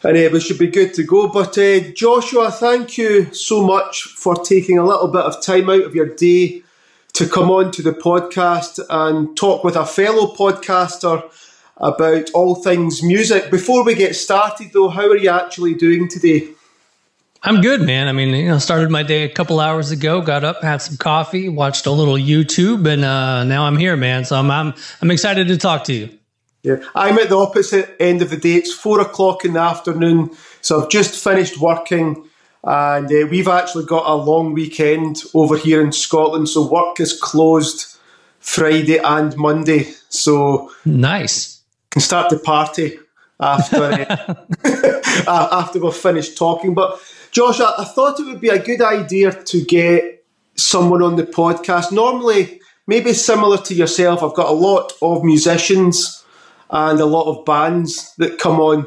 and we should be good to go. But Joshua, thank you so much for taking a little bit of time out of your day to come on to the podcast and talk with a fellow podcaster about all things music. Before we get started though, how are you actually doing today? I'm good, man. I mean, started my day a couple hours ago, got up, had some coffee, watched a little YouTube, and now I'm here, man. So I'm excited to talk to you. Yeah, I'm at the opposite end of the day. It's 4:00 in the afternoon, so I've just finished working, and we've actually got a long weekend over here in Scotland. So work is closed Friday and Monday. So nice. Can start the party after after we've finished talking. But Josh, I thought it would be a good idea to get someone on the podcast. Normally, maybe similar to yourself, I've got a lot of musicians and a lot of bands that come on.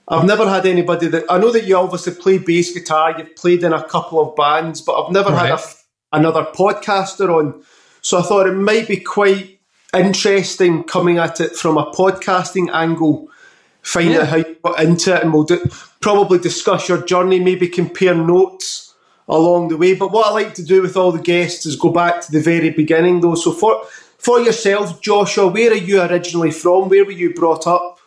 I've never had anybody that... I know that you obviously play bass guitar, you've played in a couple of bands, but I've never had another podcaster on. So I thought it might be quite interesting coming at it from a podcasting angle, find out how you got into it, and we'll probably discuss your journey, maybe compare notes along the way. But what I like to do with all the guests is go back to the very beginning though. So for yourself, Joshua, where are you originally from? Where were you brought up?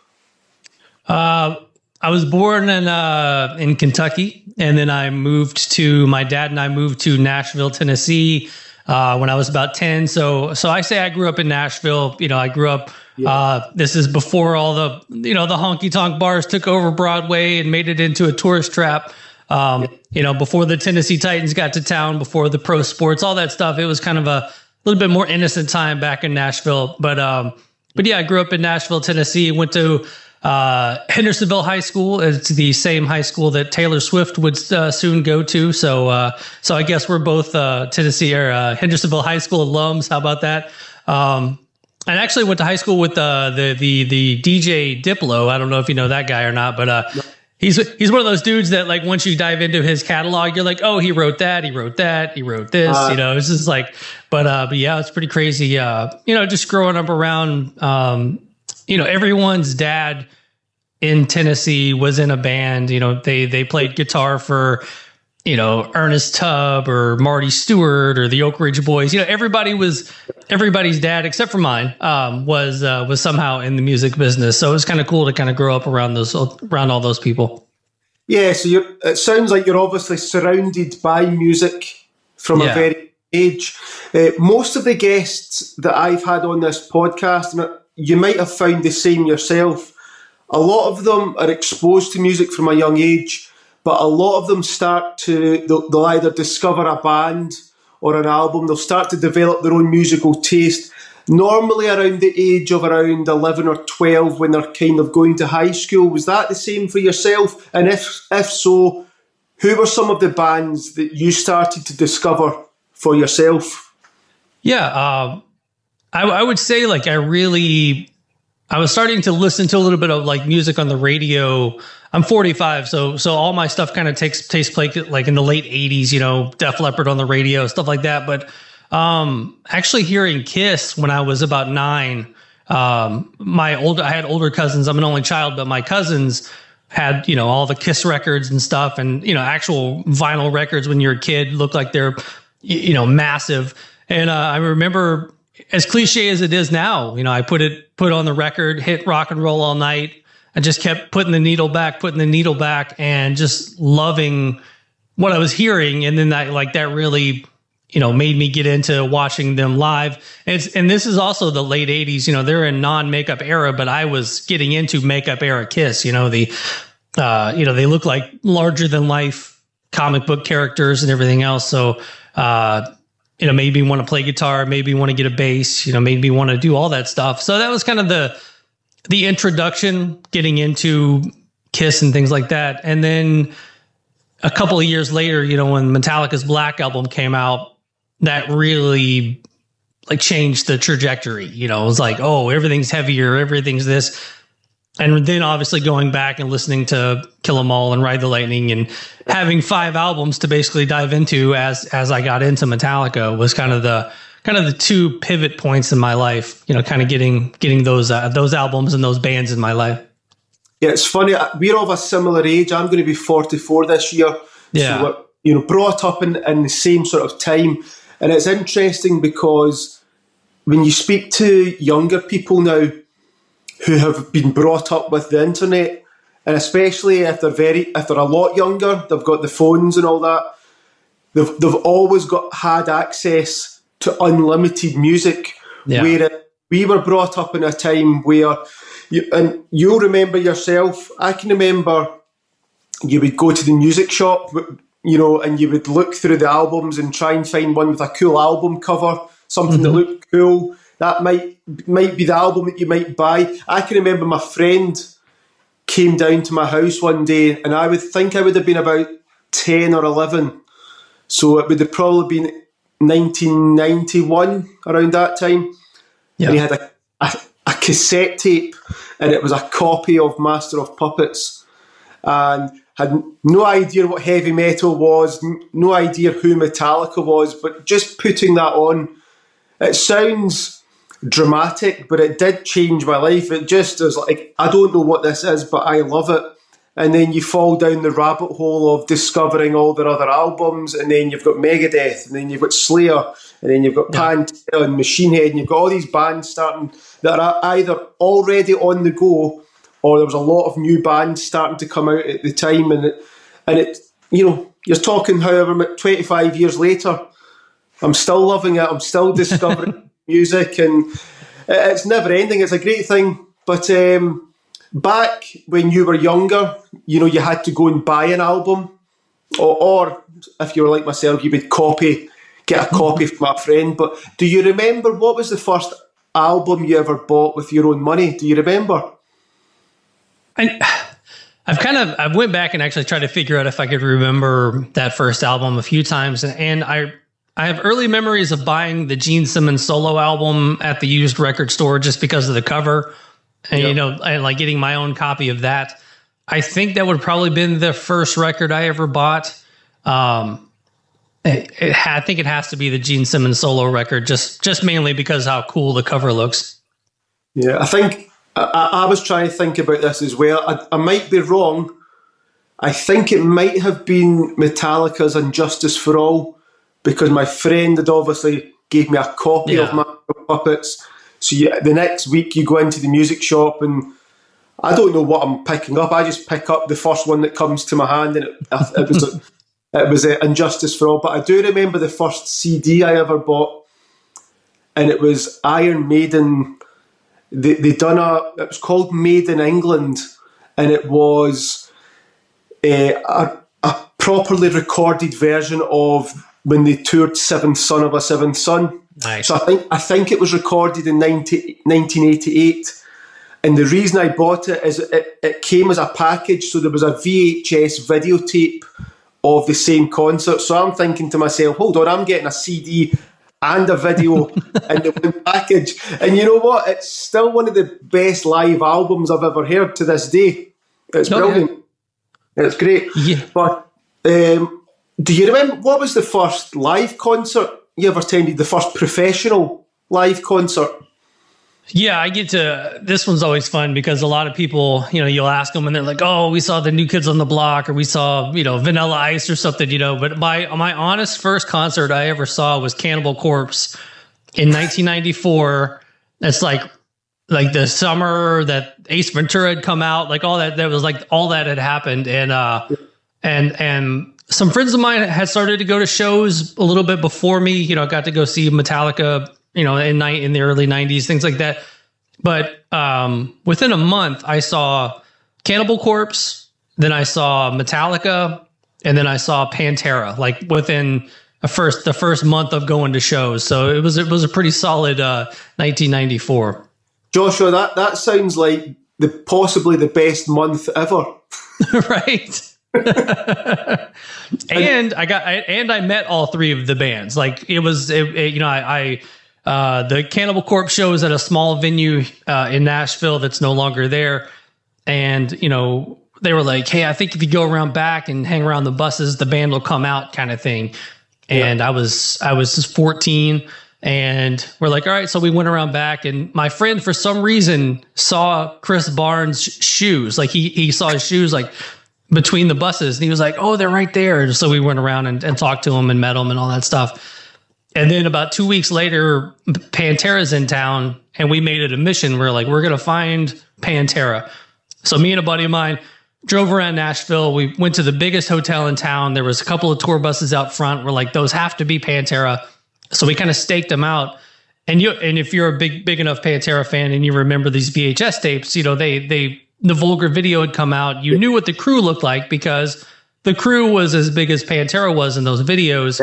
I was born in Kentucky, and then my dad and I moved to Nashville, Tennessee, when I was about 10. So I say I grew up in Nashville. I grew up, this is before all the, the honky tonk bars took over Broadway and made it into a tourist trap. Before the Tennessee Titans got to town, before the pro sports, all that stuff. It was kind of a little bit more innocent time back in Nashville. But yeah, I grew up in Nashville, Tennessee, went to Hendersonville High School. It's the same high school that Taylor Swift would soon go to. So I guess we're both Tennessee or Hendersonville High School alums. How about that? I actually went to high school with the DJ Diplo. I don't know if you know that guy or not, but he's one of those dudes that, like, once you dive into his catalog, you're like, oh, he wrote that, he wrote that, he wrote this. It's just like, but yeah, it's pretty crazy. Just growing up around, everyone's dad in Tennessee was in a band. They played guitar for, Ernest Tubb or Marty Stewart or the Oak Ridge Boys. Everybody's dad, except for mine, was somehow in the music business. So it was kind of cool to kind of grow up around all those people. Yeah, so it sounds like you're obviously surrounded by music from a very age. Most of the guests that I've had on this podcast, and you might have found the same yourself, a lot of them are exposed to music from a young age, but a lot of them they'll either discover a band or an album. They'll start to develop their own musical taste, normally around the age of around 11 or 12 when they're kind of going to high school. Was that the same for yourself? And if so, who were some of the bands that you started to discover for yourself? Yeah, I would say, like, I was starting to listen to a little bit of, like, music on the radio. I'm 45, so all my stuff kind of takes place like in the late 80s, Def Leppard on the radio, stuff like that. But actually hearing Kiss when I was about 9, I had older cousins. I'm an only child, but my cousins had, all the Kiss records and stuff, and, actual vinyl records when you're a kid look like they're, massive. And I remember, as cliche as it is now, I put on the record, hit rock and roll all night. I just kept putting the needle back, and just loving what I was hearing. And then that really, made me get into watching them live. And this is also the late 80s. They're in non-makeup era, but I was getting into makeup era Kiss. They look like larger than life comic book characters and everything else. So, made me want to play guitar, made me want to get a bass, made me want to do all that stuff. So that was kind of the introduction, getting into Kiss and things like that. And then a couple of years later, when Metallica's Black Album came out, that really, like, changed the trajectory. It was like, oh, everything's heavier, everything's this. And then obviously going back and listening to Kill 'Em All and Ride the Lightning and having 5 albums to basically dive into as I got into Metallica was kind of the 2 pivot points in my life, kind of getting those albums and those bands in my life. Yeah, it's funny. We're of a similar age. I'm going to be 44 this year. Yeah. So we're, brought up in the same sort of time. And it's interesting because when you speak to younger people now who have been brought up with the internet, and especially if they're a lot younger, they've got the phones and all that, they've always had access to unlimited music. Yeah. Where we were brought up in a time where, and you'll remember yourself, I can remember you would go to the music shop, and you would look through the albums and try and find one with a cool album cover, something that looked cool. That might be the album that you might buy. I can remember my friend came down to my house one day, and I would have been about 10 or 11. So it would have probably been 1991, around that time. Yeah. And he had a cassette tape, and it was a copy of Master of Puppets, and had no idea what heavy metal was, no idea who Metallica was, but just putting that on, it sounds dramatic, but it did change my life. It just was like, I don't know what this is, but I love it. And then you fall down the rabbit hole of discovering all their other albums, and then you've got Megadeth, and then you've got Slayer, and then you've got Pantera and Machine Head, and you've got all these bands starting that are either already on the go, or there was a lot of new bands starting to come out at the time, and it you're talking however 25 years later, I'm still loving it, I'm still discovering music, and it's never ending. It's a great thing. But back when you were younger, you had to go and buy an album, or if you were like myself, you would get a copy from a friend. But do you remember what was the first album you ever bought with your own money? Do you remember? I went back and actually tried to figure out if I could remember that first album a few times, and I have early memories of buying the Gene Simmons solo album at the used record store just because of the cover, and and like getting my own copy of that. I think that would probably been the first record I ever bought. I think it has to be the Gene Simmons solo record, just mainly because how cool the cover looks. Yeah, I think I was trying to think about this as well. I might be wrong. I think it might have been Metallica's "Injustice for All," because my friend had obviously gave me a copy of Master of Puppets. So the next week you go into the music shop, and I don't know what I'm picking up. I just pick up the first one that comes to my hand, and it was "Injustice for All." But I do remember the first CD I ever bought, and it was Iron Maiden. It was called Made in England, and it was a properly recorded version of when they toured Seventh Son of a Seventh Son. Nice. So I think it was recorded in 1988, and the reason I bought it is it came as a package, so there was a VHS videotape of the same concert. So I'm thinking to myself, hold on, I'm getting a CD and a video in the one package. And you know what? It's still one of the best live albums I've ever heard to this day. It's brilliant. It's great. Yeah. But do you remember what was the first live concert you ever attended? The first professional live concert? Yeah, this one's always fun because a lot of people, you'll ask them and they're like, oh, we saw the New Kids on the Block, or we saw, Vanilla Ice or something, but my honest first concert I ever saw was Cannibal Corpse in 1994. It's like the summer that Ace Ventura had come out, like all that was like all that had happened. And some friends of mine had started to go to shows a little bit before me, got to go see Metallica, in the early 90s, things like that. But within a month, I saw Cannibal Corpse, then I saw Metallica, and then I saw Pantera, like within the first month of going to shows. So it was a pretty solid 1994. Joshua, that sounds like possibly the best month ever. Right. And I met all three of the bands. Like the Cannibal Corpse show was at a small venue in Nashville that's no longer there. And, they were like, hey, I think if you go around back and hang around the buses, the band will come out kind of thing. And I was just 14. And we're like, all right. So we went around back, and my friend, for some reason, saw Chris Barnes' shoes. Like he saw his shoes like between the buses, and he was like, oh, they're right there. So we went around and talked to him and met him and all that stuff. And then about 2 weeks later, Pantera's in town, and we made it a mission. We're like, we're going to find Pantera. So me and a buddy of mine drove around Nashville. We went to the biggest hotel in town. There was a couple of tour buses out front. We're like, those have to be Pantera. So we kind of staked them out. And if you're a big enough Pantera fan and you remember these VHS tapes, the Vulgar video had come out. You knew what the crew looked like because the crew was as big as Pantera was in those videos.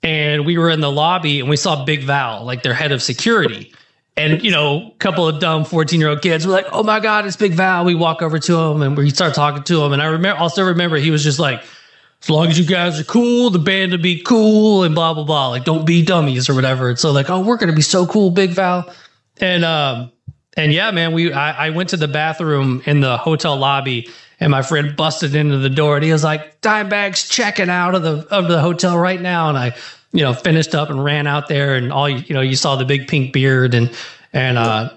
And we were in the lobby and we saw Big Val, like their head of security. And, a couple of dumb 14-year-old kids were like, oh my God, it's Big Val. We walk over to him and we start talking to him. And I also remember he was just like, as long as you guys are cool, the band will be cool and blah, blah, blah. Like, don't be dummies or whatever. And so like, oh, we're going to be so cool, Big Val. And yeah, man, I went to the bathroom in the hotel lobby, and my friend busted into the door, and he was like, Dimebag's checking out of the hotel right now. And I, finished up and ran out there, and you saw the big pink beard.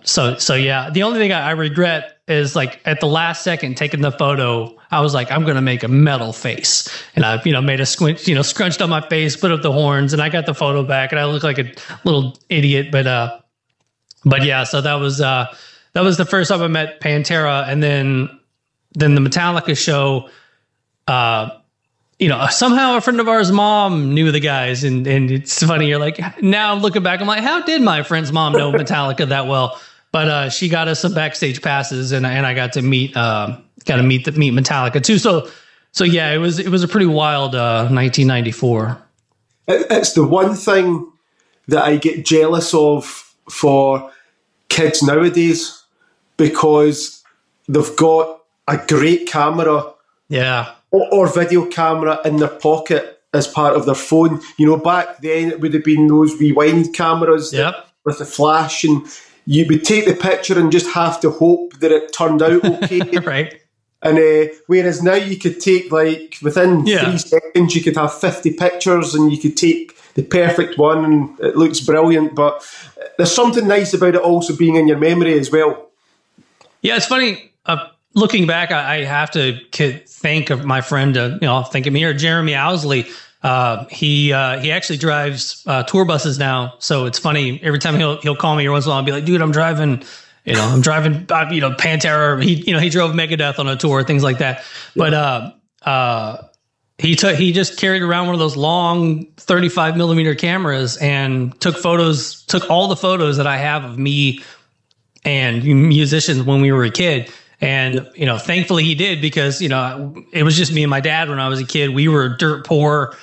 So yeah, the only thing I regret is like at the last second taking the photo, I was like, I'm going to make a metal face. And I, made a squint, scrunched on my face, put up the horns, and I got the photo back, and I looked like a little idiot. But yeah, so that was the first time I met Pantera. And then the Metallica show, somehow a friend of ours' mom knew the guys, and it's funny. You're like, now I'm looking back, I'm like, how did my friend's mom know Metallica that well? But she got us some backstage passes, and I got to meet Metallica too. So yeah, it was a pretty wild 1994. It's the one thing that I get jealous of for kids nowadays, because they've got a great camera. Yeah. Or video camera in their pocket as part of their phone. Back then it would have been those rewind cameras with the flash, and you would take the picture and just have to hope that it turned out okay. Right. And whereas now you could take, like, within 3 seconds, you could have 50 pictures and you could take the perfect one and it looks brilliant. But there's something nice about it also being in your memory as well. Yeah, it's funny. Looking back, I have to thank of my friend, think of me here, Jeremy Owsley. He actually drives tour buses now. So it's funny. Every time he'll call me every once in a while and be like, dude, I'm driving Pantera. He drove Megadeth on a tour, things like that. Yeah. But he just carried around one of those long 35 millimeter cameras and took all the photos that I have of me and musicians when we were a kid. And, thankfully he did, because, it was just me and my dad when I was a kid. We were dirt poor.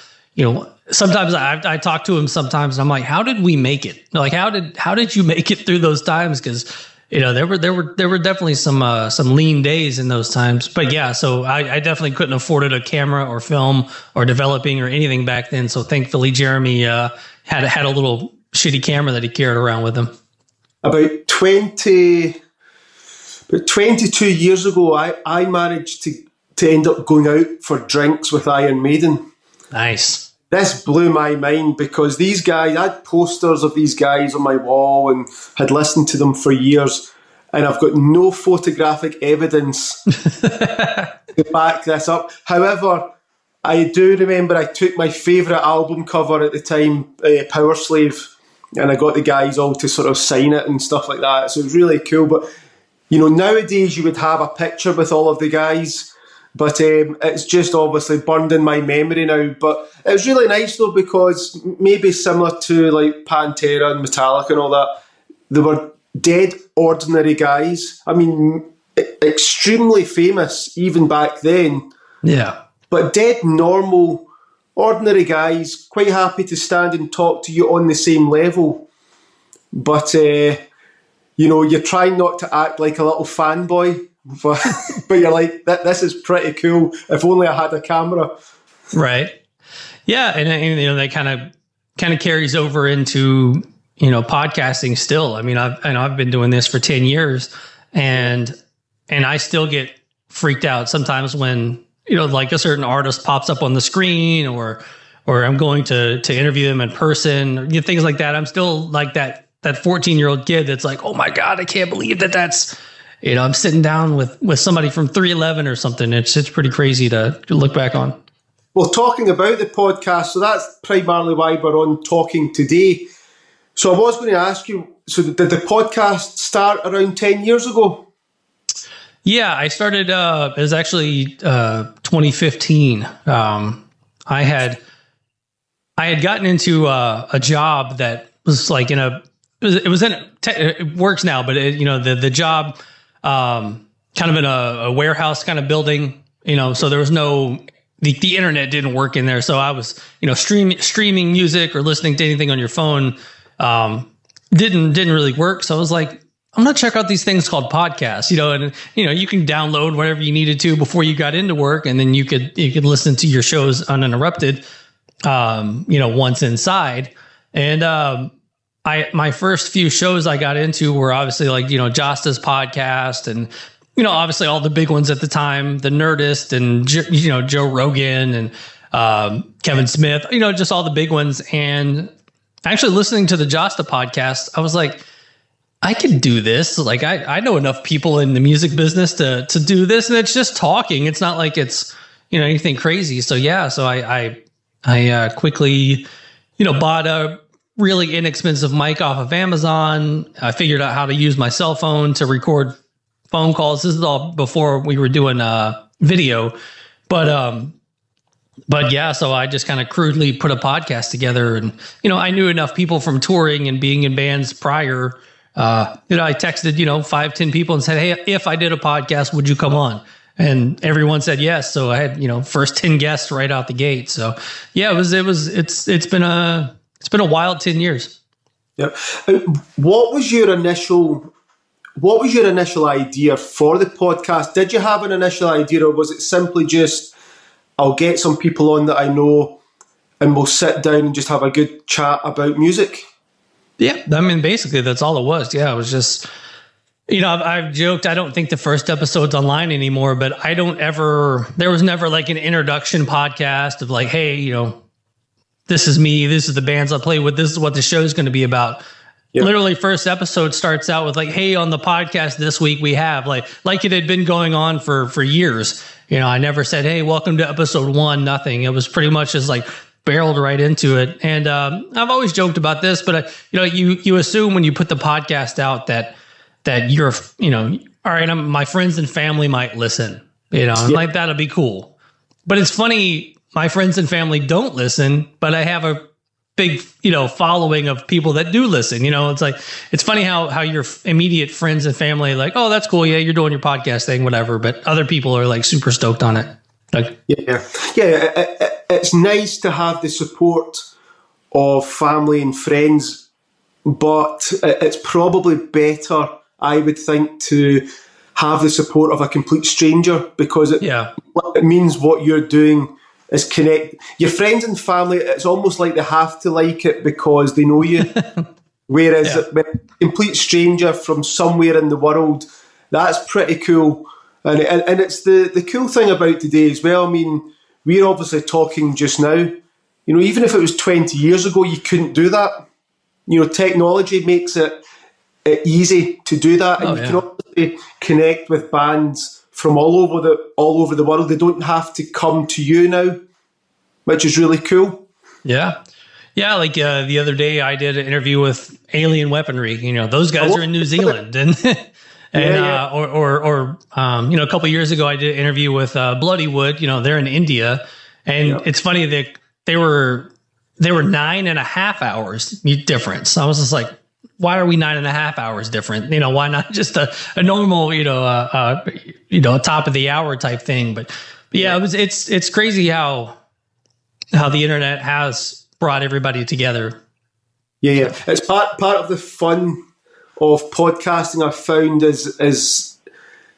Sometimes I talk to him sometimes and I'm like, how did we make it? Like, how did you make it through those times? Because, there were definitely some lean days in those times. But yeah, so I definitely couldn't afford a camera or film or developing or anything back then. So thankfully Jeremy had a little shitty camera that he carried around with him. About 22 years ago, I managed to end up going out for drinks with Iron Maiden. Nice. This blew my mind, because these guys, I had posters of these guys on my wall and had listened to them for years, and I've got no photographic evidence to back this up. However, I do remember I took my favourite album cover at the time, Power Slave, and I got the guys all to sort of sign it and stuff like that. So it was really cool. But nowadays you would have a picture with all of the guys, but it's just obviously burned in my memory now. But it was really nice though, because maybe similar to like Pantera and Metallica and all that, they were dead ordinary guys. I mean, extremely famous even back then. Yeah. But dead normal, ordinary guys, quite happy to stand and talk to you on the same level. But you're trying not to act like a little fanboy, but you're like, this is pretty cool. If only I had a camera. Right. Yeah. And that kind of carries over into, podcasting still. I mean, I've been doing this for 10 years and I still get freaked out sometimes when, like a certain artist pops up on the screen or or I'm going to interview them in person, things like that. I'm still like that 14-year-old kid that's like, oh my God, I can't believe that's, I'm sitting down with somebody from 311 or something. It's pretty crazy to look back on. Well, talking about the podcast, so that's primarily why we're on talking today. So I was going to ask you, so did the podcast start around 10 years ago? Yeah, I started, it was actually 2015. I had gotten into a job that was like it works now, but the job kind of in a warehouse kind of building, so there was the internet didn't work in there. So I was, streaming music or listening to anything on your phone didn't really work. So I was like, I'm going to check out these things called podcasts, and, you can download whatever you needed to before you got into work. And then you could listen to your shows uninterrupted, once inside. And, my first few shows I got into were obviously like, Josta's podcast and, obviously all the big ones at the time, the Nerdist and, Joe Rogan and, Kevin Smith, just all the big ones. And actually listening to the Josta podcast, I was like, I can do this. Like I know enough people in the music business to do this, and it's just talking. It's not like it's, anything crazy. So yeah, so I quickly, bought a really inexpensive mic off of Amazon. I figured out how to use my cell phone to record phone calls. This is all before we were doing video, but yeah, so I just kind of crudely put a podcast together, and I knew enough people from touring and being in bands prior. I texted 5-10 people and said, hey, if I did a podcast, would you come on? And everyone said yes. So I had first 10 guests right out the gate. So yeah, it's been a wild 10 years. Yeah. What was your initial idea for the podcast? Did you have an initial idea, or was it simply just, I'll get some people on that I know and we'll sit down and just have a good chat about music? Yeah. I mean, basically that's all it was. Yeah. It was just, I've joked, I don't think the first episode's online anymore, but there was never like an introduction podcast of like, hey, this is me, this is the bands I play with, this is what the show's going to be about. Yep. Literally first episode starts out with like, hey, on the podcast this week we have like it had been going on for years. I never said, hey, welcome to episode 1, nothing. It was pretty much just like barreled right into it. And I've always joked about this, but you assume when you put the podcast out that you're, all right, my friends and family might listen, like that'll be cool. But it's funny, my friends and family don't listen, but I have a big, following of people that do listen. It's like, it's funny how your immediate friends and family are like, oh, that's cool. Yeah, you're doing your podcast thing, whatever. But other people are like super stoked on it. Like, yeah. It's nice to have the support of family and friends, but it's probably better, I would think, to have the support of a complete stranger, because it means what you're doing is connect. Your friends and family, it's almost like they have to like it because they know you. Whereas a complete stranger from somewhere in the world, that's pretty cool. And it's the cool thing about today as well. I mean, we're obviously talking just now. Even if it was 20 years ago, you couldn't do that. Technology makes it easy to do that, and you can obviously connect with bands from all over the world. They don't have to come to you now, which is really cool. Yeah. Like the other day, I did an interview with Alien Weaponry. Those guys are in New Zealand, and a couple of years ago, I did an interview with Bloody Wood. They're in India, and it's funny that they were 9.5 hours difference. I was just like, why are we 9.5 hours different? Why not just a normal, top of the hour type thing? But yeah, it's crazy how the internet has brought everybody together. Yeah. It's part of the fun of podcasting, I've found, is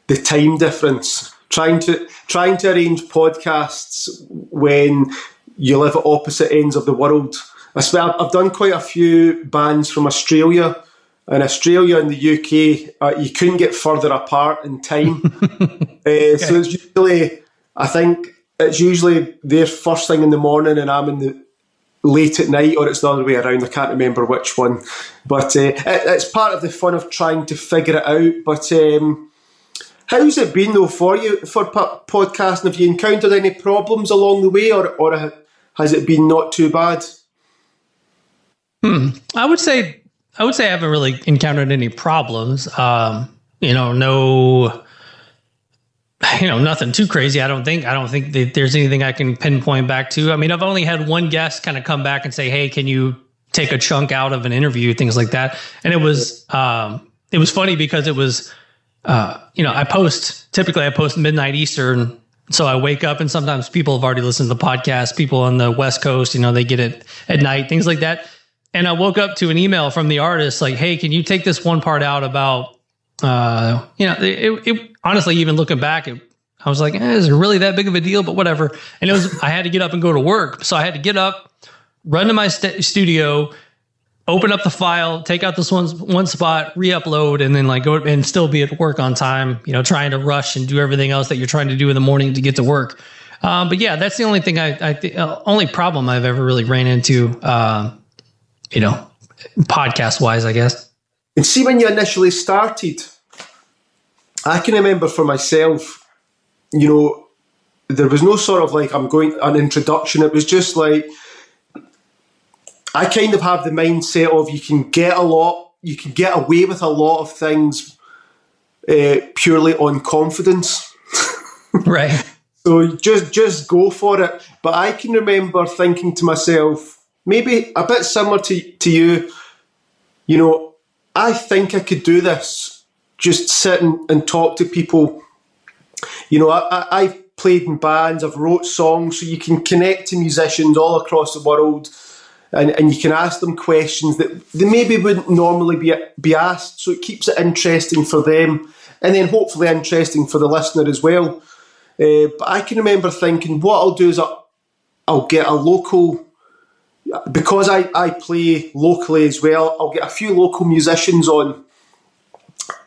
the time difference. Trying to arrange podcasts when you live at opposite ends of the world. I've done quite a few bands from Australia. In Australia and the UK, you couldn't get further apart in time. So it's usually, I think it's usually their first thing in the morning and I'm in late at night, or it's the other way around. I can't remember which one. But it's part of the fun of trying to figure it out. But how's it been, though, for you for podcasting? Have you encountered any problems along the way, or has it been not too bad? I would say I haven't really encountered any problems. Nothing too crazy. I don't think that there's anything I can pinpoint back to. I mean, I've only had one guest kind of come back and say, "Hey, can you take a chunk out of an interview?" Things like that. And it was funny because it was, I post midnight Eastern. So I wake up and sometimes people have already listened to the podcast. People on the West Coast, they get it at night, things like that. And I woke up to an email from the artist like, "Hey, can you take this one part out about, it honestly, even looking back, I was like, is it really that big of a deal?" But whatever. And I had to get up and go to work. So I had to get up, run to my studio, open up the file, take out this one spot, re-upload, and then go and still be at work on time, trying to rush and do everything else that you're trying to do in the morning to get to work. But yeah, that's the only thing only problem I've ever really ran into, podcast wise, I guess. And see, when you initially started, I can remember for myself, there was no sort of an introduction. It was just like, I kind of have the mindset of you can get away with a lot of things purely on confidence. Right. So just go for it. But I can remember thinking to myself, maybe a bit similar to you, I think I could do this. Just sit and talk to people. I've played in bands, I've wrote songs, so you can connect to musicians all across the world. And you can ask them questions that they maybe wouldn't normally be asked. So it keeps it interesting for them, and then hopefully interesting for the listener as well. But I can remember thinking, what I'll do is I'll get a local, because I play locally as well, I'll get a few local musicians on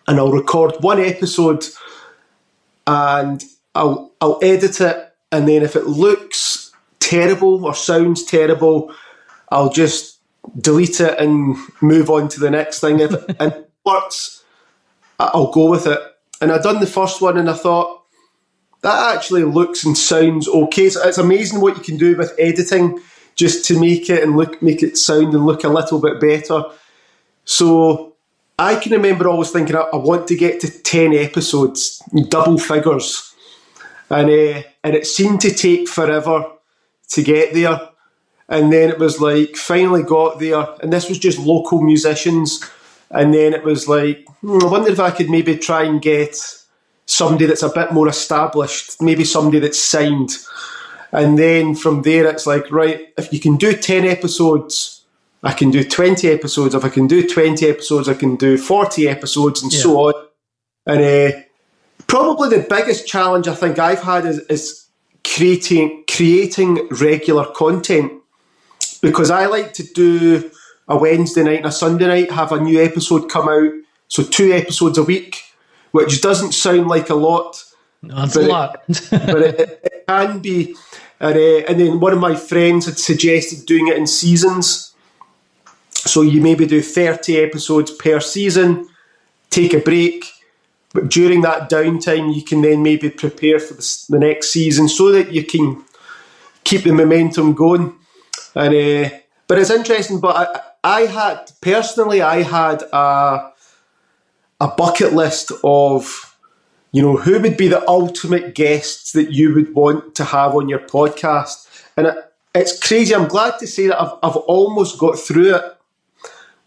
and I'll record one episode and I'll edit it. And then if it looks terrible or sounds terrible, I'll just delete it and move on to the next thing. If it works, I'll go with it. And I done the first one and I thought, that actually looks and sounds okay. So it's amazing what you can do with editing just to make it sound and look a little bit better. So I can remember always thinking, I want to get to 10 episodes, double figures. And it seemed to take forever to get there. And then it was like, finally got there, and this was just local musicians. And then it was like, I wonder if I could maybe try and get somebody that's a bit more established, maybe somebody that's signed. And then from there, it's like, right, if you can do 10 episodes, I can do 20 episodes. If I can do 20 episodes, I can do 40 episodes, and so on. And probably the biggest challenge I think I've had is creating regular content. Because I like to do a Wednesday night and a Sunday night, have a new episode come out, so 2 episodes a week, which doesn't sound like a lot. No, it's a lot. But it can be. And then one of my friends had suggested doing it in seasons. So you maybe do 30 episodes per season, take a break, but during that downtime you can then maybe prepare for the next season so that you can keep the momentum going. And but it's interesting. But I had a bucket list of, who would be the ultimate guests that you would want to have on your podcast. And it's crazy. I'm glad to say that I've almost got through it.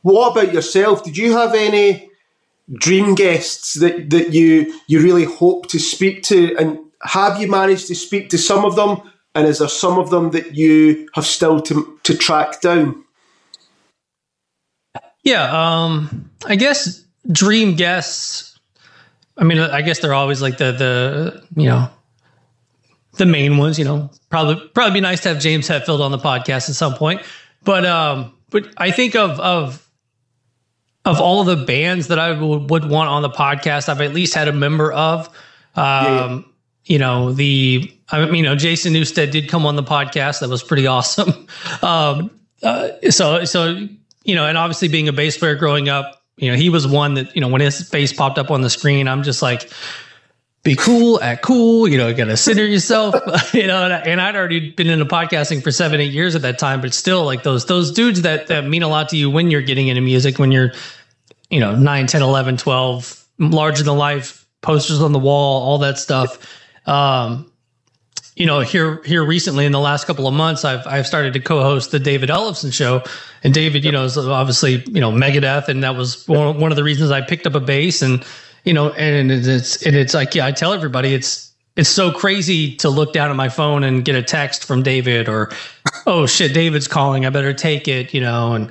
What about yourself? Did you have any dream guests that you really hope to speak to? And have you managed to speak to some of them? And is there some of them that you have still to track down? Yeah, I guess dream guests. I mean, I guess they're always like the main ones. Probably be nice to have James Hetfield on the podcast at some point. But I think of all of the bands that I would want on the podcast, I've at least had a member of. Jason Newsted did come on the podcast. That was pretty awesome. So and obviously being a bass player growing up, he was one that, when his face popped up on the screen, I'm just like, be cool, act cool, you gotta center yourself, and I'd already been into podcasting for 7-8 years at that time, but still, like those dudes that mean a lot to you when you're getting into music, when you're, 9, 10, 11, 12, larger than life, posters on the wall, all that stuff. Here recently in the last couple of months, I've started to co-host the David Ellefson show, and David, is obviously, Megadeth, and that was one of the reasons I picked up a bass, and it's like, I tell everybody it's so crazy to look down at my phone and get a text from David, or, oh shit, David's calling, I better take it, and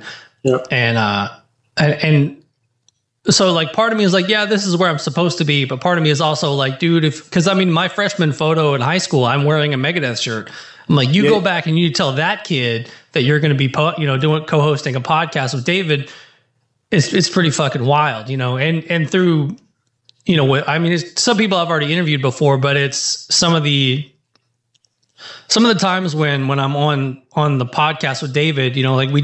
so like part of me is like, yeah, this is where I'm supposed to be. But part of me is also like, dude, because my freshman photo in high school, I'm wearing a Megadeth shirt. I'm like, you go back and you tell that kid that you're going to be, doing co-hosting a podcast with David. It's pretty fucking wild, and through, some people I've already interviewed before, but it's some of the times when I'm on the podcast with David, like we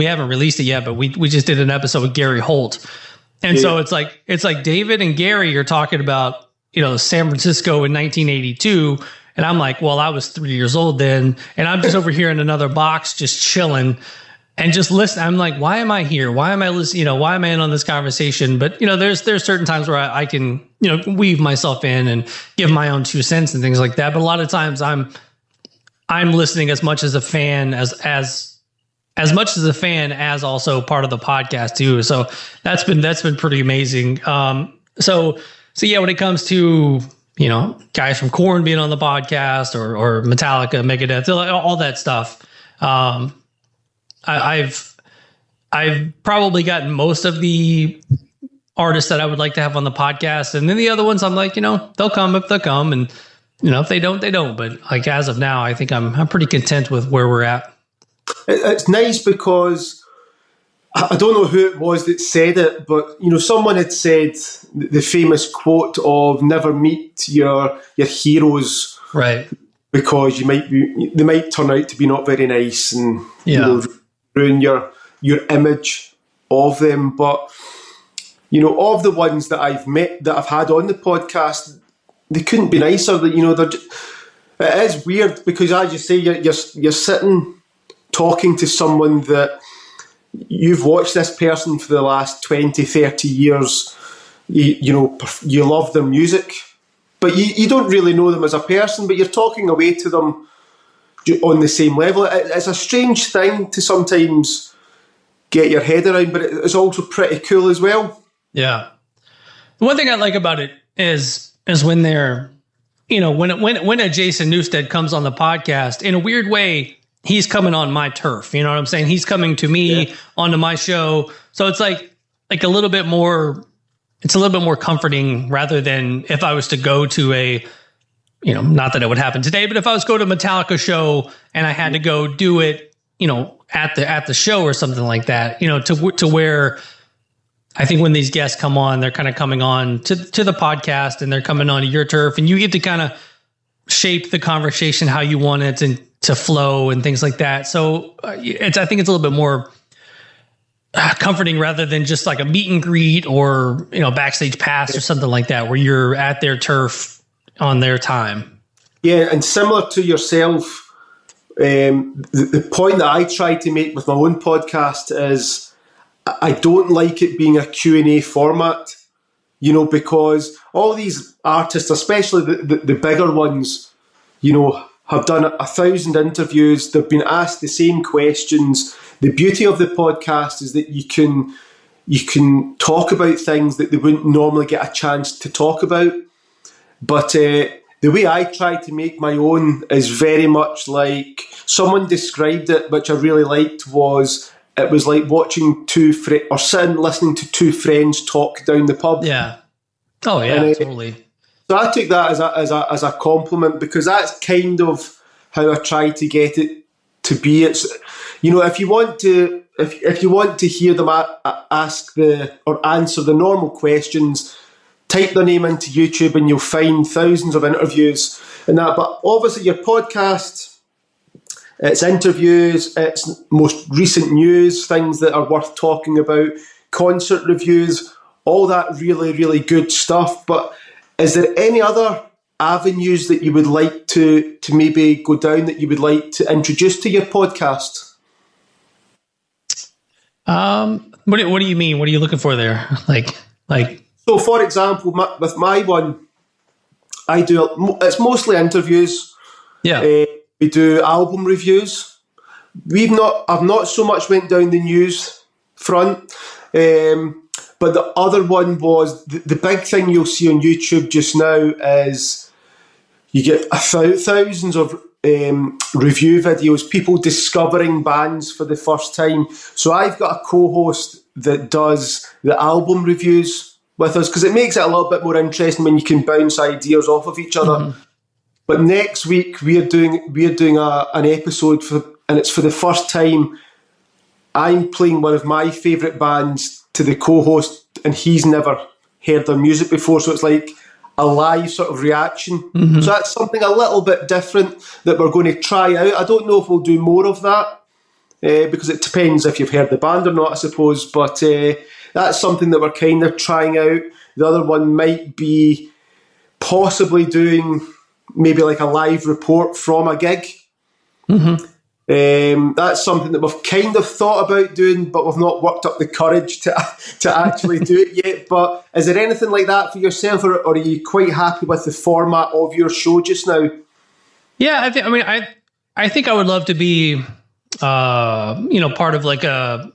haven't released it yet, but we just did an episode with Gary Holt. And so it's like David and Gary are talking about, San Francisco in 1982. And I'm like, well, I was 3 years old then. And I'm just over here in another box, just chilling and just listening. I'm like, why am I here? Why am I listening? Why am I in on this conversation? But, there's certain times where I can, weave myself in and give my own 2 cents and things like that. But a lot of times I'm listening as much as a fan as much as a fan as also part of the podcast too. So that's been pretty amazing. So yeah, when it comes to, guys from Korn being on the podcast or Metallica, Megadeth, all that stuff. I've probably gotten most of the artists that I would like to have on the podcast. And then the other ones I'm like, they'll come if they'll come, and if they don't, they don't. But like, as of now, I think I'm pretty content with where we're at. It's nice because I don't know who it was that said it, but someone had said the famous quote of "never meet your heroes," right? Because they might turn out to be not very nice and ruin your image of them. But of the ones that I've met that I've had on the podcast, they couldn't be nicer. It is weird because, as you say, you're sitting talking to someone that you've watched this person for the last 20, 30 years. You love their music, but you don't really know them as a person, but you're talking away to them on the same level. It's a strange thing to sometimes get your head around, but it's also pretty cool as well. Yeah. The one thing I like about it is when they're, when a Jason Newsted comes on the podcast, in a weird way, he's coming on my turf. You know what I'm saying? He's coming to me onto my show. So it's like a little bit more, it's a little bit more comforting rather than if I was to go to a, not that it would happen today, but if I was to go to a Metallica show and I had to go do it, at the show or something like that, to where I think when these guests come on, they're kind of coming on to the podcast and they're coming on to your turf, and you get to kind of shape the conversation how you want it and to flow and things like that. So I think it's a little bit more comforting rather than just like a meet and greet or, backstage pass or something like that, where you're at their turf on their time. Yeah. And similar to yourself, the point that I try to make with my own podcast is I don't like it being a Q&A format, because all these artists, especially the bigger ones, have done 1,000 interviews. They've been asked the same questions. The beauty of the podcast is that you can talk about things that they wouldn't normally get a chance to talk about. But the way I try to make my own is very much like someone described it, which I really liked, it was like watching sitting listening to 2 friends talk down the pub. Yeah. Oh yeah, and, totally. So I took that as a compliment, because that's kind of how I try to get it to be. It's, if you want to hear them ask or answer the normal questions, type their name into YouTube and you'll find thousands of interviews and that. But obviously your podcast It's interviews, it's most recent news, things that are worth talking about, concert reviews, all that really, really good stuff. But is there any other avenues that you would like to maybe go down, that you would like to introduce to your podcast? What do you mean? What are you looking for there? Like. So, for example, with my one, it's mostly interviews. Yeah. We do album reviews. I've not so much went down the news front, but the other one was the big thing you'll see on YouTube just now is you get thousands of review videos, people discovering bands for the first time. So I've got a co-host that does the album reviews with us, because it makes it a little bit more interesting when you can bounce ideas off of each other. Mm-hmm. But next week we're doing an episode and it's for the first time I'm playing one of my favourite bands to the co-host, and he's never heard their music before, so it's like a live sort of reaction. Mm-hmm. So that's something a little bit different that we're going to try out. I don't know if we'll do more of that, because it depends if you've heard the band or not, I suppose, but that's something that we're kind of trying out. The other one might be possibly doing maybe like a live report from a gig. Mm-hmm. That's something that we've kind of thought about doing, but we've not worked up the courage to actually do it yet. But is there anything like that for yourself, or are you quite happy with the format of your show just now? Yeah, I think I would love to be, part of like a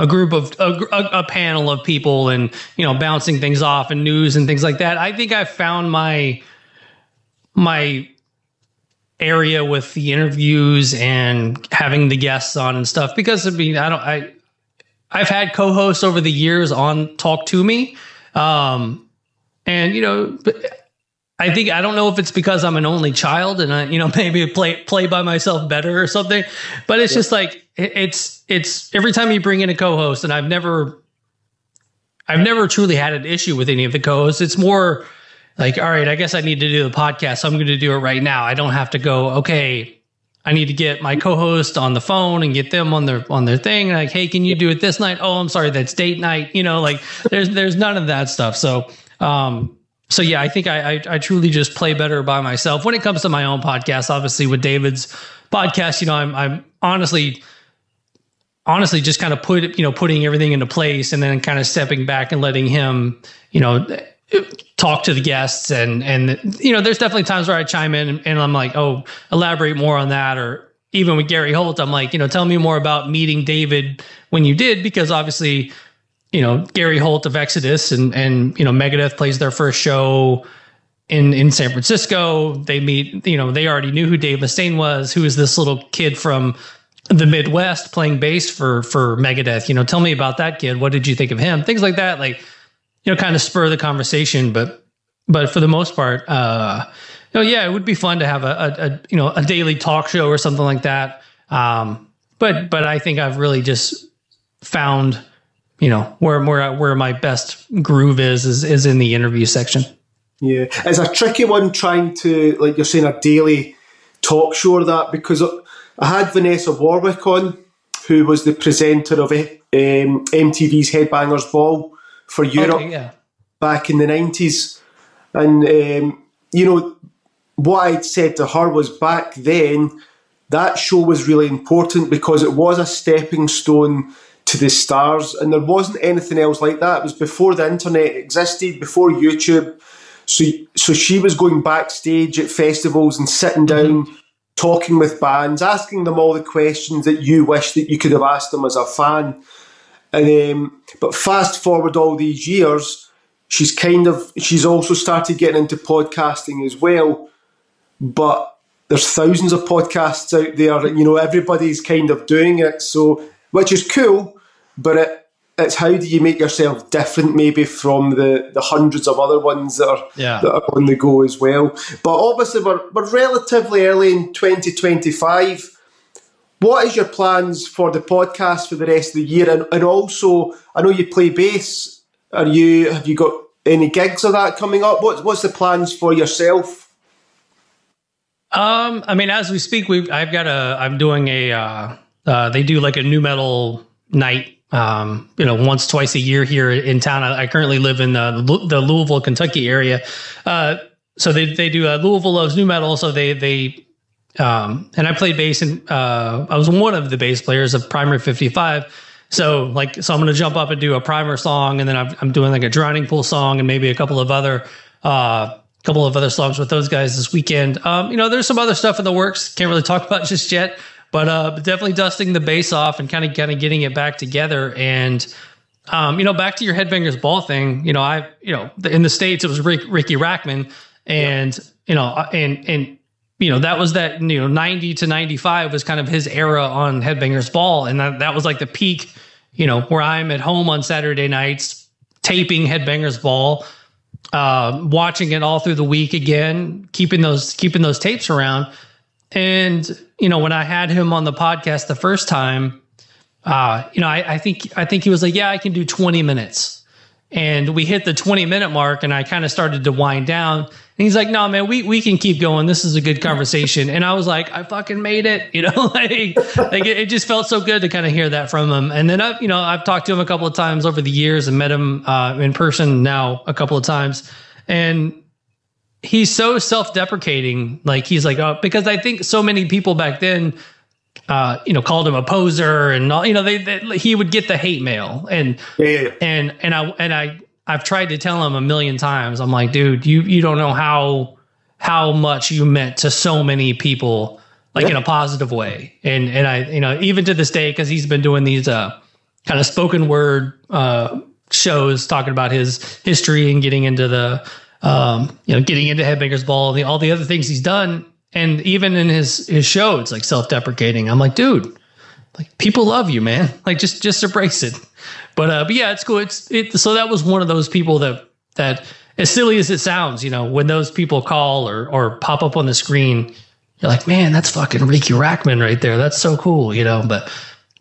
group of a panel of people, and bouncing things off and news and things like that. I think I found my area with the interviews and having the guests on and stuff, because I've had co-hosts over the years on Talk Toomey, and I don't know if it's because I'm an only child and I maybe play by myself better or something, but it's just like it's every time you bring in a co-host, and I've never truly had an issue with any of the co-hosts. It's more like, all right, I guess I need to do the podcast, so I'm going to do it right now. I don't have to go, okay, I need to get my co-host on the phone and get them on their thing. Like, hey, can you do it this night? Oh, I'm sorry, that's date night. There's none of that stuff. So yeah, I think I truly just play better by myself when it comes to my own podcast. Obviously, with David's podcast, I'm honestly just kind of putting everything into place, and then kind of stepping back and letting him, talk to the guests, and there's definitely times where I chime in and I'm like, oh, elaborate more on that. Or even with Gary Holt, I'm like, tell me more about meeting David when you did, because obviously, Gary Holt of Exodus and Megadeth plays their first show in San Francisco. They meet, they already knew who Dave Mustaine was, who is this little kid from the Midwest playing bass for Megadeth. Tell me about that kid. What did you think of him? Things like that, like, kind of spur the conversation. But for the most part, yeah, it would be fun to have a daily talk show or something like that. But I think I've really just found, where my best groove is in the interview section. Yeah, it's a tricky one trying to, like you're saying, a daily talk show or that, because I had Vanessa Warwick on, who was the presenter of MTV's Headbangers Ball for Europe back in the 90s. And, what I'd said to her was, back then, that show was really important because it was a stepping stone to the stars, and there wasn't anything else like that. It was before the internet existed, before YouTube. So she was going backstage at festivals and sitting down, talking with bands, asking them all the questions that you wish that you could have asked them as a fan. And but fast forward all these years, she's also started getting into podcasting as well. But there's thousands of podcasts out there, and everybody's kind of doing it. So, which is cool, but it's how do you make yourself different, maybe from the hundreds of other ones that are on the go as well. But obviously, we're relatively early in 2025. What is your plans for the podcast for the rest of the year? And also, I know you play bass. Have you got any gigs of that coming up? What's the plans for yourself? I mean, as we speak, I'm doing they do like a new metal night, once, twice a year here in town. I currently live in the Louisville, Kentucky area. So they do Louisville Loves New Metal. So they and I played bass, and I was one of the bass players of Primer 55. So I'm going to jump up and do a Primer song, and then I'm doing like a Drowning Pool song, and maybe a couple of other songs with those guys this weekend. There's some other stuff in the works. Can't really talk about just yet, but definitely dusting the bass off and kind of getting it back together. And back to your Headbangers Ball thing. In the States it was Ricky Rackman, and that was that 90 to 95 was kind of his era on Headbangers Ball, and that was like the peak. Where I'm at home on Saturday nights taping Headbangers Ball. Watching it all through the week again, keeping those tapes around. And, when I had him on the podcast the first time, I think he was like, yeah, I can do 20 minutes. And we hit the 20-minute mark, and I kind of started to wind down. And he's like, no, man, we can keep going. This is a good conversation. And I was like, I fucking made it. It just felt so good to kind of hear that from him. And then I've talked to him a couple of times over the years and met him in person now a couple of times. And he's so self-deprecating. Like, he's like, oh, because I think so many people back then, called him a poser, and all, he would get the hate mail, and I've tried to tell him a million times. I'm like, dude, you don't know how much you meant to so many people, in a positive way. And I, even to this day, because he's been doing these kind of spoken word shows talking about his history and getting into getting into Headbangers Ball and all the other things he's done. And even in his show, it's like self-deprecating. I'm like, dude, like, people love you, man. Like, just embrace it. But yeah, it's cool. So that was one of those people that as silly as it sounds, when those people call or pop up on the screen, you're like, man, that's fucking Ricky Rackman right there. That's so cool,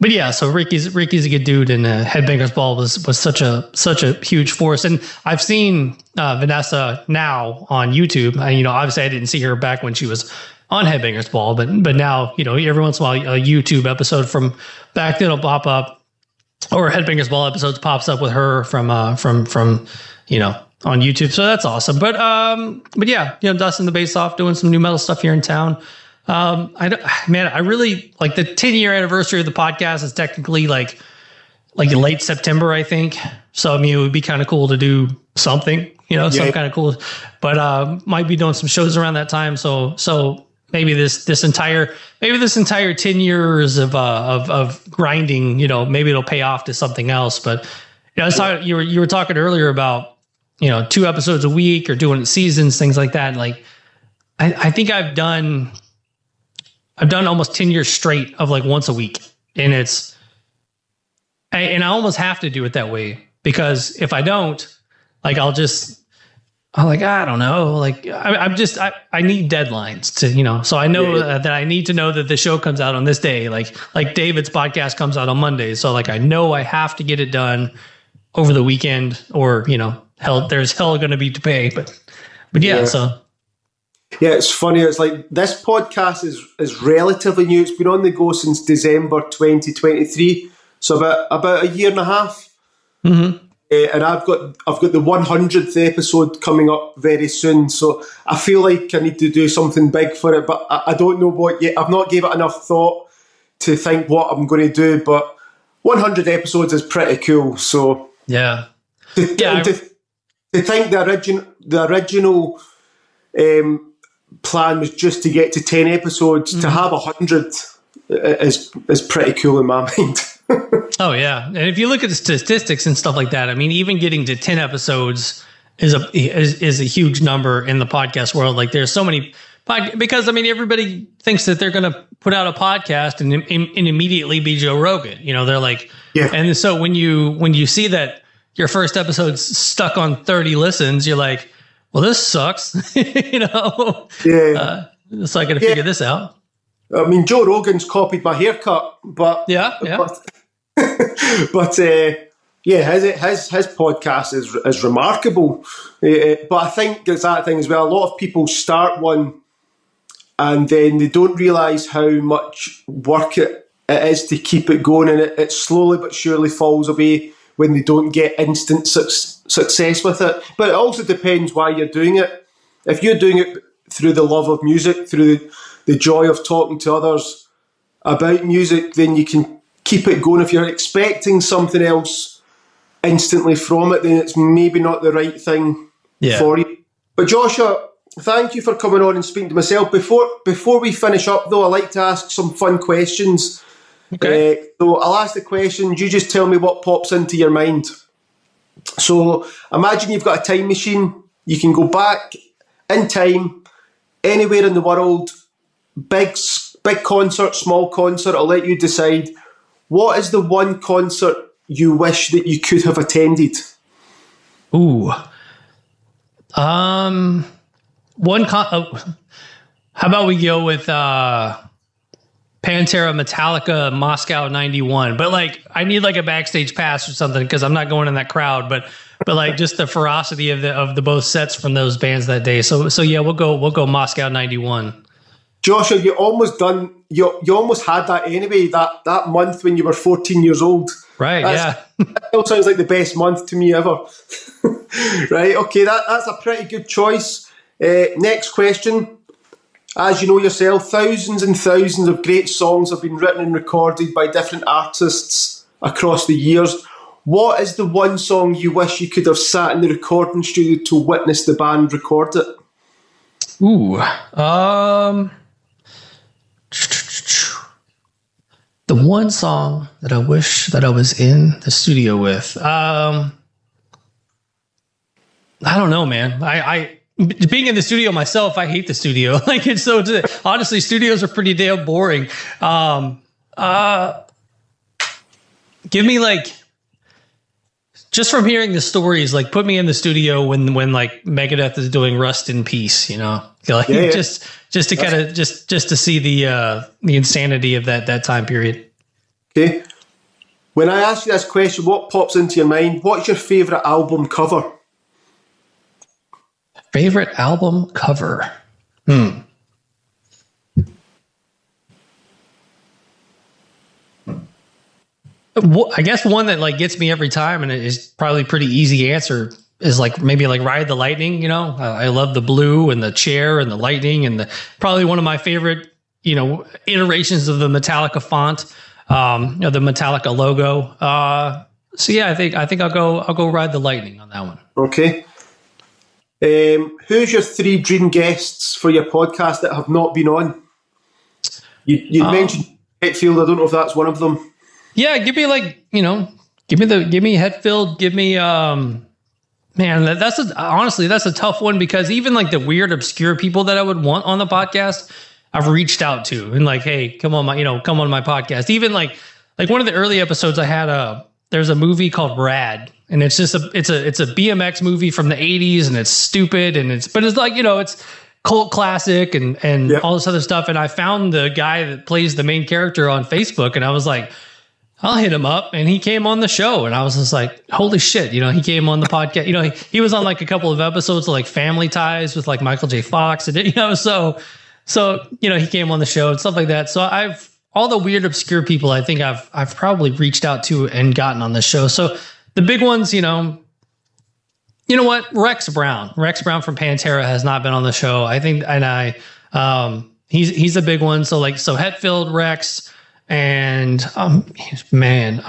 But yeah, so Ricky's a good dude, and Headbangers Ball was such a huge force. And I've seen Vanessa now on YouTube. Obviously I didn't see her back when she was on Headbangers Ball, but now, every once in a while a YouTube episode from back then will pop up, or Headbangers Ball episodes pops up with her from on YouTube. So that's awesome. But yeah, dusting the bass off, doing some new metal stuff here in town. I really like the 10-year anniversary of the podcast is technically like late September, I think. So, it would be kind of cool to do something, some kind of cool, but, might be doing some shows around that time. So maybe this entire 10 years of grinding, maybe it'll pay off to something else. But, I was talking, you were talking earlier about, 2 episodes a week or doing seasons, things like that. Like, I think I've done almost 10 years straight of like once a week. And I almost have to do it that way, because if I don't, like, I don't know. Like, I need deadlines to, so I know that I need to know that the show comes out on this day. Like David's podcast comes out on Monday. So like, I know I have to get it done over the weekend, or, there's hell going to be to pay, but yeah. So. Yeah, it's funny. It's like this podcast is relatively new. It's been on the go since December 2023, so about a year and a half. Mm-hmm. And I've got the 100th episode coming up very soon. So I feel like I need to do something big for it, but I don't know what yet. I've not gave it enough thought to think what I'm going to do. But 100 episodes is pretty cool. So yeah, to think the original. Plan was just to get to 10 episodes. To have 100 is pretty cool in my mind. Oh yeah, and if you look at the statistics and stuff like that, even getting to 10 episodes is a huge number in the podcast world. Like, there's so many because everybody thinks that they're going to put out a podcast and immediately be Joe Rogan. They're like, yeah. And so when you see that your first episode's stuck on 30 listens, you're like, well, this sucks, Yeah. So I got to figure this out. Joe Rogan's copied my haircut, but yeah. But his podcast is remarkable. But I think it's that thing as well. A lot of people start one and then they don't realise how much work it is to keep it going, and it slowly but surely falls away when they don't get instant success with it. But it also depends why you're doing it. If you're doing it through the love of music, through the joy of talking to others about music, then you can keep it going. If you're expecting something else instantly from it, then it's maybe not the right thing for you. But Joshua, thank you for coming on and speaking to myself. Before we finish up, though, I like to ask some fun questions. Okay. So I'll ask the questions. You just tell me what pops into your mind. So imagine you've got a time machine. You can go back in time, anywhere in the world, big concert, small concert. I'll let you decide. What is the one concert you wish that you could have attended? Ooh. How about we go with Pantera, Metallica, Moscow 91? But like, I need like a backstage pass or something because I'm not going in that crowd. But like, just the ferocity of the both sets from those bands that day. So yeah, we'll go Moscow 91. Joshua, you almost had that anyway. That month when you were 14 years old. Right. That still sounds like the best month to me ever. Right. Okay. That's a pretty good choice. Next question. As you know yourself, thousands and thousands of great songs have been written and recorded by different artists across the years. What is the one song you wish you could have sat in the recording studio to witness the band record it? Ooh. The one song that I wish that I was in the studio with. I don't know, man. I being in the studio myself, I hate the studio. Like, it's so, honestly, studios are pretty damn boring. Give me like, just from hearing the stories, like put me in the studio when like Megadeth is doing Rust in Peace, you know, like just to kind of just to see the insanity of that time period. Okay. When I ask you this question, what pops into your mind? What's your favorite album cover? Favorite album cover? I guess one that like gets me every time, and it is probably pretty easy answer, is like maybe like Ride the Lightning. You know, I love the blue and the chair and the lightning, and probably one of my favorite, you know, iterations of the Metallica font, the Metallica logo. So yeah, I think I'll go Ride the Lightning on that one. Okay. Who's your 3 dream guests for your podcast that have not been on? You mentioned Hetfield. I don't know if that's one of them. Yeah, give me like, you know, give me Hetfield, give me man, honestly that's a tough one, because even like the weird obscure people that I would want on the podcast, I've reached out to and like, hey, come on my podcast. Even like one of the early episodes I had there's a movie called Rad, and it's just it's a BMX movie from the 80s, and it's stupid, and it's like, you know, it's cult classic and all this other stuff. And I found the guy that plays the main character on Facebook, and I was like, I'll hit him up, and he came on the show, and I was just like, holy shit, you know, he came on the podcast. You know, he was on like a couple of episodes of like Family Ties with like Michael J. Fox, and you know, so you know, he came on the show and stuff like that. So all the weird obscure people I think I've probably reached out to and gotten on the show. So the big ones, you know what, Rex Brown from Pantera has not been on the show, I think, and he's a big one. So Hetfield, Rex. And man,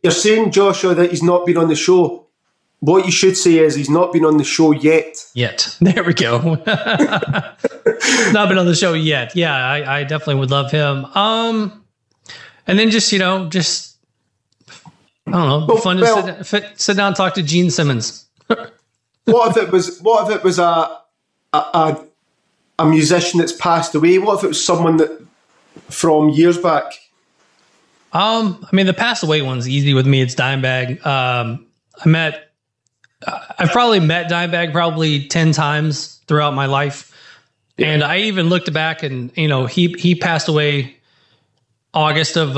you're saying, Joshua, that he's not been on the show. What you should say is he's not been on the show yet. There we go. Not been on the show yet. Yeah, I definitely would love him. And then just, you know, I don't know, fun to sit down and talk to Gene Simmons. What if it was a musician that's passed away? What if it was someone that from years back? I mean, the passed away one's easy with me. It's Dimebag. I've probably met Dimebag probably 10 times throughout my life. Yeah. And I even looked back, and, you know, he passed away August of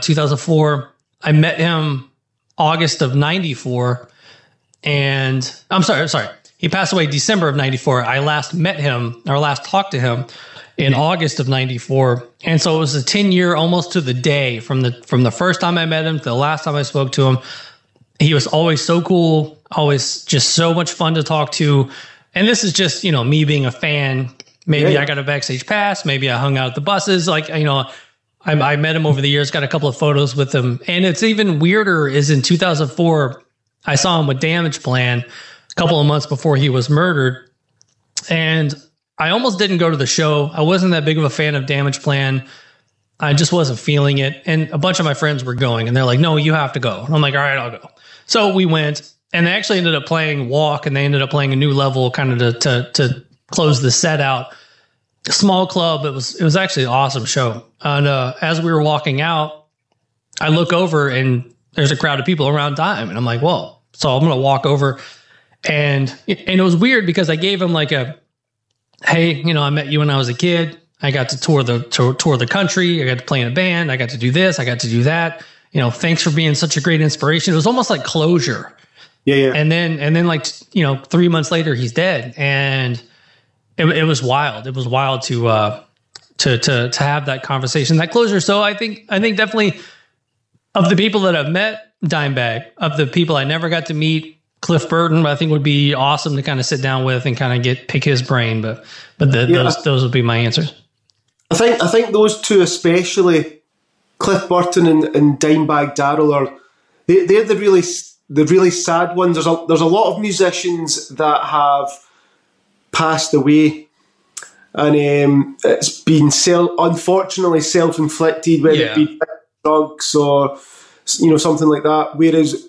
2004. I met him August of 94. And I'm sorry. He passed away December of 94. I last met him, or last talked to him in August of 94. And so it was a 10-year, almost to the day from the first time I met him to the last time I spoke to him. He was always so cool, always just so much fun to talk to. And this is just, me being a fan. Maybe I got a backstage pass. Maybe I hung out at the buses. I met him over the years, got a couple of photos with him. And it's even weirder is in 2004, I saw him with Damage Plan a couple of months before he was murdered. And I almost didn't go to the show. I wasn't that big of a fan of Damage Plan. I just wasn't feeling it. And a bunch of my friends were going, and they're like, no, you have to go. And I'm like, all right, I'll go. So we went, and they actually ended up playing Walk, and they ended up playing a new level kind of to close the set out. Small club. It was actually an awesome show. And as we were walking out, I look over, and there's a crowd of people around Dime. And I'm like, well, so I'm going to walk over. And it was weird because I gave him like hey, I met you when I was a kid. I got to tour the country. I got to play in a band. I got to do this. I got to do that. Thanks for being such a great inspiration. It was almost like closure. Yeah. And then like, 3 months later, he's dead. And it was wild. It was wild to have that conversation, that closure. So I think definitely of the people that I've met, Dimebag, of the people I never got to meet, Cliff Burton, I think would be awesome to kind of sit down with and kind of pick his brain. But those would be my answers. I think those two, especially Cliff Burton and Dimebag Darrell, they're the really sad ones. There's a lot of musicians that have passed away, and it's been unfortunately self-inflicted, whether it be drugs or something like that. Whereas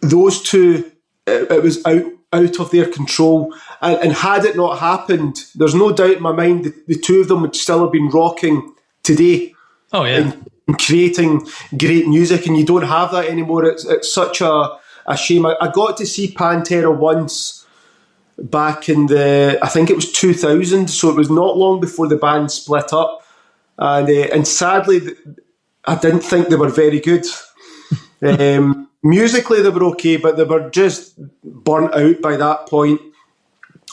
those two, it was out of their control, and had it not happened, there's no doubt in my mind that the two of them would still have been rocking today. Oh yeah, and creating great music, and you don't have that anymore. It's such a shame. I got to see Pantera once back in I think it was 2000, so it was not long before the band split up, and sadly, I didn't think they were very good. Musically, they were okay, but they were just burnt out by that point.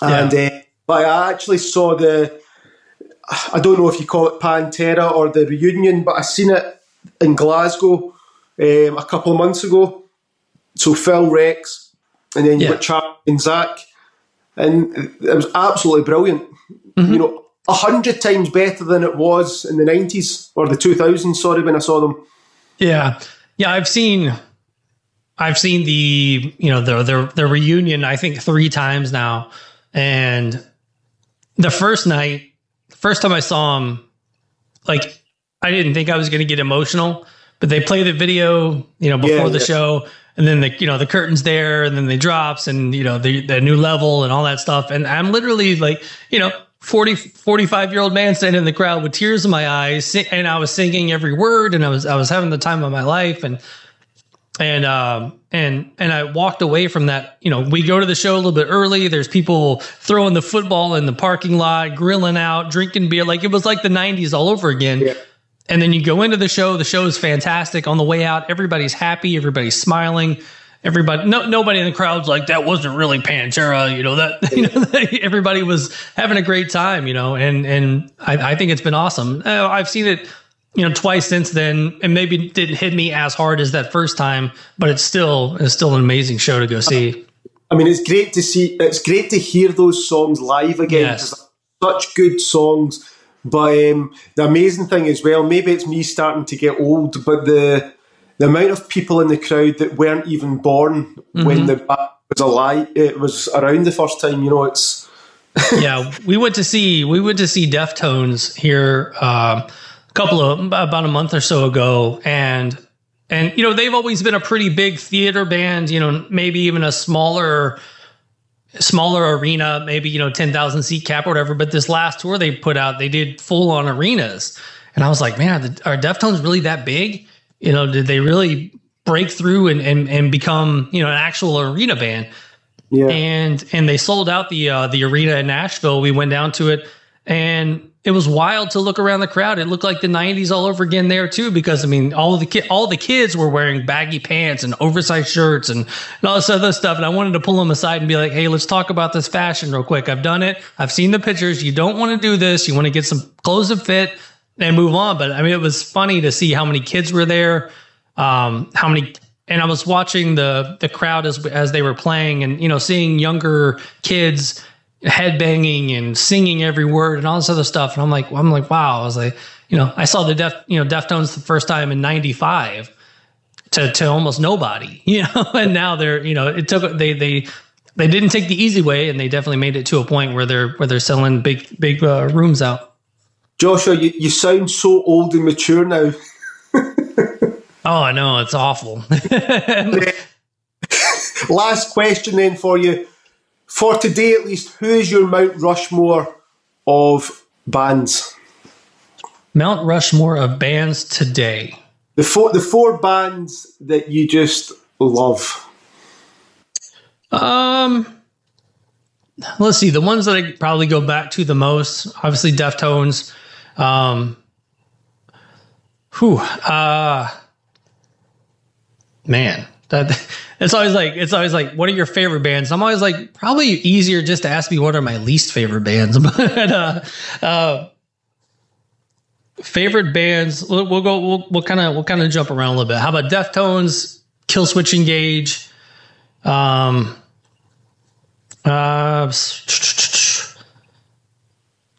And but I actually saw I don't know if you call it Pantera or the reunion, but I seen it in Glasgow a couple of months ago. So Phil Rex, and then you got Charlie and Zach, and it was absolutely brilliant. Mm-hmm. 100 times better than it was in the 90s or the 2000s. Sorry, when I saw them. Yeah. I've seen the the reunion I think 3 times now, and the first time I saw him, like I didn't think I was going to get emotional, but they play the video before the show, and then the curtain's there, and then they drops, and the new level and all that stuff, and I'm literally like 45-year-old man standing in the crowd with tears in my eyes, and I was singing every word, and I was having the time of my life, and I walked away from that. We go to the show a little bit early. There's people throwing the football in the parking lot, grilling out, drinking beer. Like it was like the 90s all over again. Yeah. And then you go into the show. The show is fantastic. On the way out, everybody's happy. Everybody's smiling. Nobody in the crowd's like, that wasn't really Pantera. Everybody was having a great time, and I think it's been awesome. I've seen it, twice since then, and maybe it didn't hit me as hard as that first time, but it's still an amazing show to go see. I mean, it's great to see. It's great to hear those songs live again. Yes. Such good songs. But the amazing thing as well, maybe it's me starting to get old, but the amount of people in the crowd that weren't even born when the band was alive, it was around the first time. It's yeah. We went to see Deftones here. About a month or so ago, and they've always been a pretty big theater band, maybe even a smaller arena, maybe 10,000 seat cap or whatever, but this last tour they put out, they did full on arenas, and I was like, man, are Deftones really that big? Did they really break through and become an actual arena band? Yeah. And they sold out the arena in Nashville. We went down to it, and it was wild to look around the crowd. It looked like the 90s all over again there too, because I mean, all the kids were wearing baggy pants and oversized shirts and all this other stuff. And I wanted to pull them aside and be like, hey, let's talk about this fashion real quick. I've done it. I've seen the pictures. You don't want to do this. You want to get some clothes that fit and move on. But I mean, it was funny to see how many kids were there, and I was watching the crowd as they were playing, and, you know, seeing younger kids headbanging and singing every word and all this other stuff. And I'm like, wow. I was like, you know, I saw the Deftones the first time in '95 to almost nobody, you know, and now they're, you know, they didn't take the easy way, and they definitely made it to a point where they're selling big rooms out. Joshua, you sound so old and mature now. Oh, I know, it's awful. Last question then for you. For today, at least, who is your Mount Rushmore of bands? Mount Rushmore of bands today. The four bands that you just love. Let's see. The ones that I probably go back to the most, obviously Deftones. Man, it's always like, what are your favorite bands? I'm always like, probably easier just to ask me what are my least favorite bands. But favorite bands, we'll kind of jump around a little bit. How about Deftones, Killswitch Engage?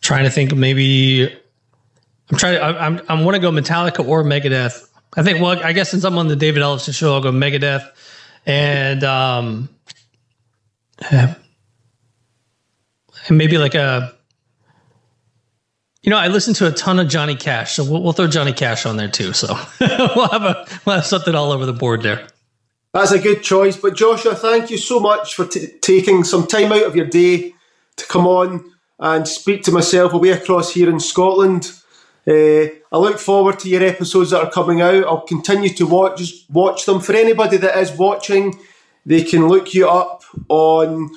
Trying to think of maybe. I want to go Metallica or Megadeth. I think, well, I guess since I'm on the David Ellison show, I'll go Megadeth. And maybe like I listen to a ton of Johnny Cash, so we'll throw Johnny Cash on there too. So we'll have something all over the board there. That's a good choice. But Joshua, thank you so much for taking some time out of your day to come on and speak to myself away across here in Scotland. I look forward to your episodes that are coming out. I'll continue to watch them. For anybody that is watching, they can look you up on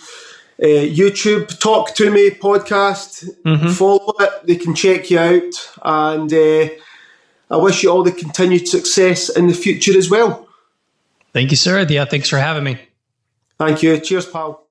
YouTube, Talk Toomey Podcast. Mm-hmm. Follow it. They can check you out. And I wish you all the continued success in the future as well. Thank you, sir. Yeah, thanks for having me. Thank you. Cheers, pal.